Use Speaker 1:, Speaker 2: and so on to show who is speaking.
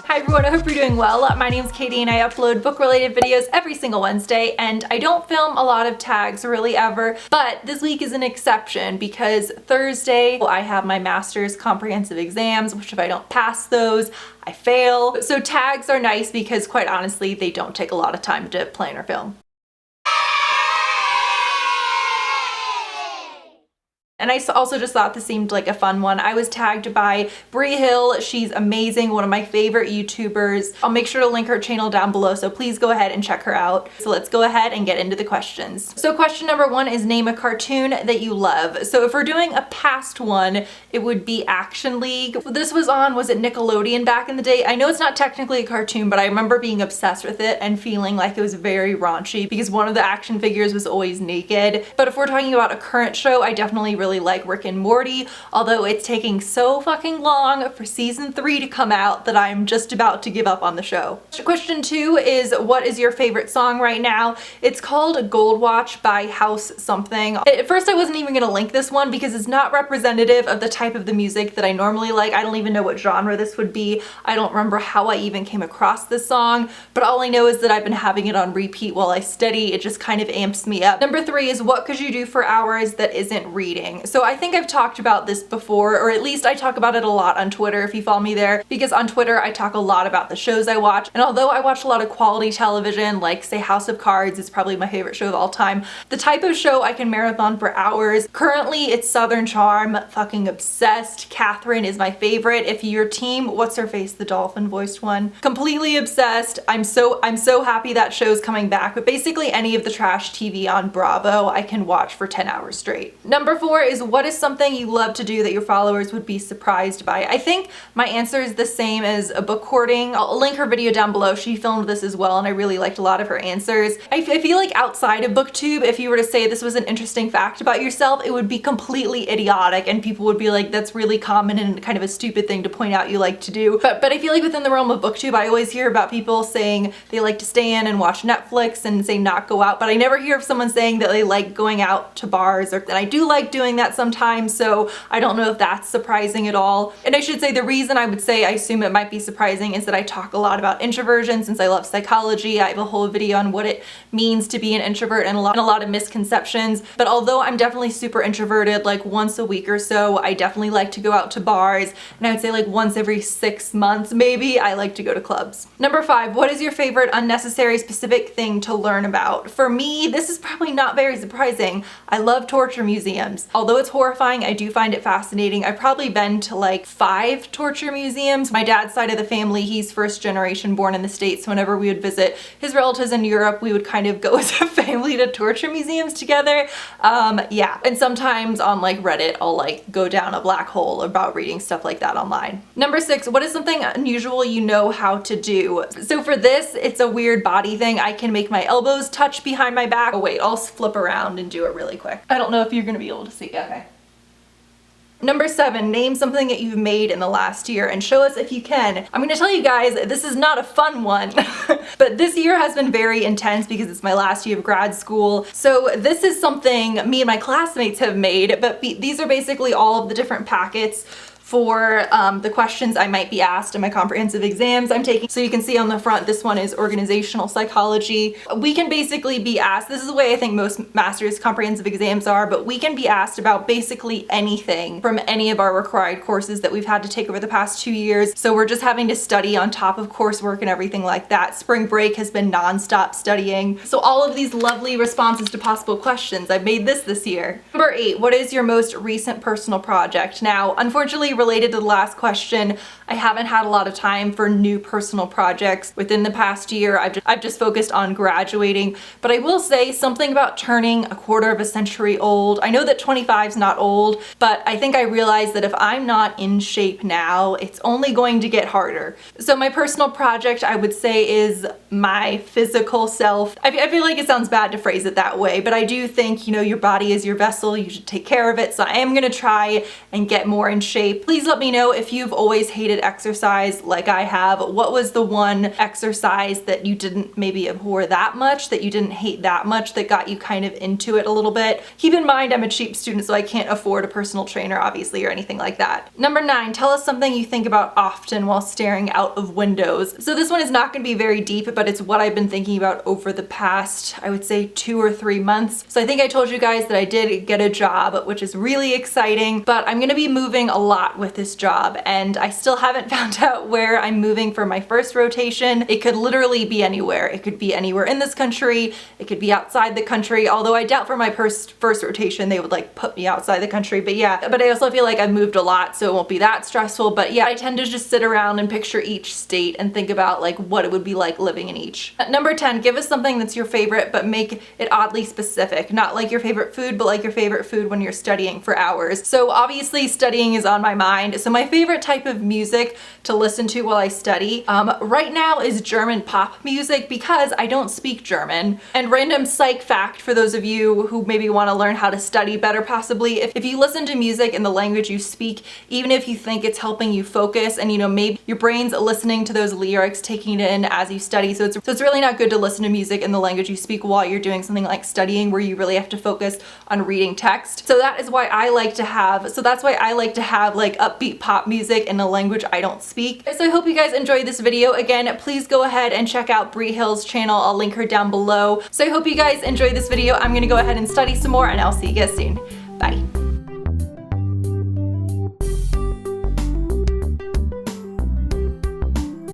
Speaker 1: Hi everyone, I hope you're doing well. My name's Katie and I upload book-related videos every single Wednesday, and I don't film a lot of tags really ever, but this week is an exception because Thursday I have my master's comprehensive exams, which if I don't pass those, I fail. So tags are nice because quite honestly, they don't take a lot of time to plan or film. And I also just thought this seemed like a fun one. I was tagged by Bree Hill. She's amazing, one of my favorite YouTubers. I'll make sure to link her channel down below, so please go ahead and check her out. So let's go ahead and get into the questions. So question number one is name a cartoon that you love. So if we're doing a past one, it would be Action League. This was it Nickelodeon back in the day? I know it's not technically a cartoon, but I remember being obsessed with it and feeling like it was very raunchy because one of the action figures was always naked. But if we're talking about a current show, I definitely really like Rick and Morty, although it's taking so fucking long for season 3 to come out that I'm just about to give up on the show. Question 2 is what is your favorite song right now? It's called Gold Watch by House something. At first I wasn't even gonna link this one because it's not representative of the type of the music that I normally like. I don't even know what genre this would be. I don't remember how I even came across this song, but all I know is that I've been having it on repeat while I study. It just kind of amps me up. Number 3 is what could you do for hours that isn't reading? So I think I've talked about this before, or at least I talk about it a lot on Twitter if you follow me there, because on Twitter I talk a lot about the shows I watch, and although I watch a lot of quality television, like say House of Cards is probably my favorite show of all time, the type of show I can marathon for hours. Currently it's Southern Charm, fucking obsessed. Catherine is my favorite. If you're team, what's her face, the dolphin voiced one? Completely obsessed. I'm so happy that show's coming back, but basically any of the trash TV on Bravo I can watch for 10 hours straight. Number 4 is what is something you love to do that your followers would be surprised by? I think my answer is the same as a book hoarding. I'll link her video down below. She filmed this as well and I really liked a lot of her answers. I feel like outside of BookTube, if you were to say this was an interesting fact about yourself, it would be completely idiotic and people would be like, that's really common and kind of a stupid thing to point out you like to do. But I feel like within the realm of BookTube, I always hear about people saying they like to stay in and watch Netflix and say not go out, but I never hear of someone saying that they like going out to bars, and I do like doing that sometimes, so I don't know if that's surprising at all. And I should say the reason I would say I assume it might be surprising is that I talk a lot about introversion since I love psychology. I have a whole video on what it means to be an introvert and a lot of misconceptions. But although I'm definitely super introverted, like once a week or so, I definitely like to go out to bars, and I would say like once every 6 months maybe, I like to go to clubs. Number 5, what is your favorite unnecessary specific thing to learn about? For me, this is probably not very surprising. I love torture museums. Although it's horrifying, I do find it fascinating. I've probably been to like 5 torture museums. My dad's side of the family, he's first generation born in the States, so whenever we would visit his relatives in Europe, we would kind of go as a family to torture museums together. Yeah, and sometimes on like Reddit, I'll like go down a black hole about reading stuff like that online. Number 6, what is something unusual you know how to do? So for this, it's a weird body thing. I can make my elbows touch behind my back. Oh wait, I'll flip around and do it really quick. I don't know if you're gonna be able to see. Okay. Number 7, name something that you've made in the last year and show us if you can. I'm gonna tell you guys, this is not a fun one, but this year has been very intense because it's my last year of grad school. So this is something me and my classmates have made, but these are basically all of the different packets for the questions I might be asked in my comprehensive exams I'm taking. So you can see on the front, this one is organizational psychology. We can basically be asked, this is the way I think most master's comprehensive exams are, but we can be asked about basically anything from any of our required courses that we've had to take over the past 2 years. So we're just having to study on top of coursework and everything like that. Spring break has been non-stop studying. So all of these lovely responses to possible questions, I've made this year. Number 8, what is your most recent personal project? Now, unfortunately, related to the last question, I haven't had a lot of time for new personal projects within the past year. I've just focused on graduating, but I will say something about turning a quarter of a century old. I know that 25 is not old, but I think I realized that if I'm not in shape now, it's only going to get harder. So my personal project, I would say, is my physical self. I feel like it sounds bad to phrase it that way, but I do think, you know, your body is your vessel. You should take care of it. So I am gonna try and get more in shape. Please let me know if you've always hated exercise like I have. What was the one exercise that you didn't maybe abhor that much, that you didn't hate that much, that got you kind of into it a little bit? Keep in mind, I'm a cheap student, so I can't afford a personal trainer, obviously, or anything like that. Number 9, tell us something you think about often while staring out of windows. So this one is not going to be very deep, but it's what I've been thinking about over the past, I would say, 2 or 3 months. So I think I told you guys that I did get a job, which is really exciting, but I'm going to be moving a lot with this job, and I still haven't found out where I'm moving for my first rotation. It could literally be anywhere. It could be anywhere in this country. It could be outside the country, although I doubt for my first rotation they would like put me outside the country. But yeah, but I also feel like I've moved a lot, so it won't be that stressful. But yeah, I tend to just sit around and picture each state and think about like what it would be like living in each. Number 10, give us something that's your favorite, but make it oddly specific. Not like your favorite food, but like your favorite food when you're studying for hours. So obviously studying is on my mind. So my favorite type of music to listen to while I study right now is German pop music, because I don't speak German. And random psych fact for those of you who maybe want to learn how to study better possibly, if you listen to music in the language you speak, even if you think it's helping you focus and maybe your brain's listening to those lyrics, taking it in as you study. So it's really not good to listen to music in the language you speak while you're doing something like studying, where you really have to focus on reading text. So that's why I like to have like upbeat pop music in a language I don't speak. So I hope you guys enjoyed this video. Again, please go ahead and check out Bree Hill's channel. I'll link her down below. So I hope you guys enjoyed this video. I'm gonna go ahead and study some more, and I'll see you guys soon. Bye.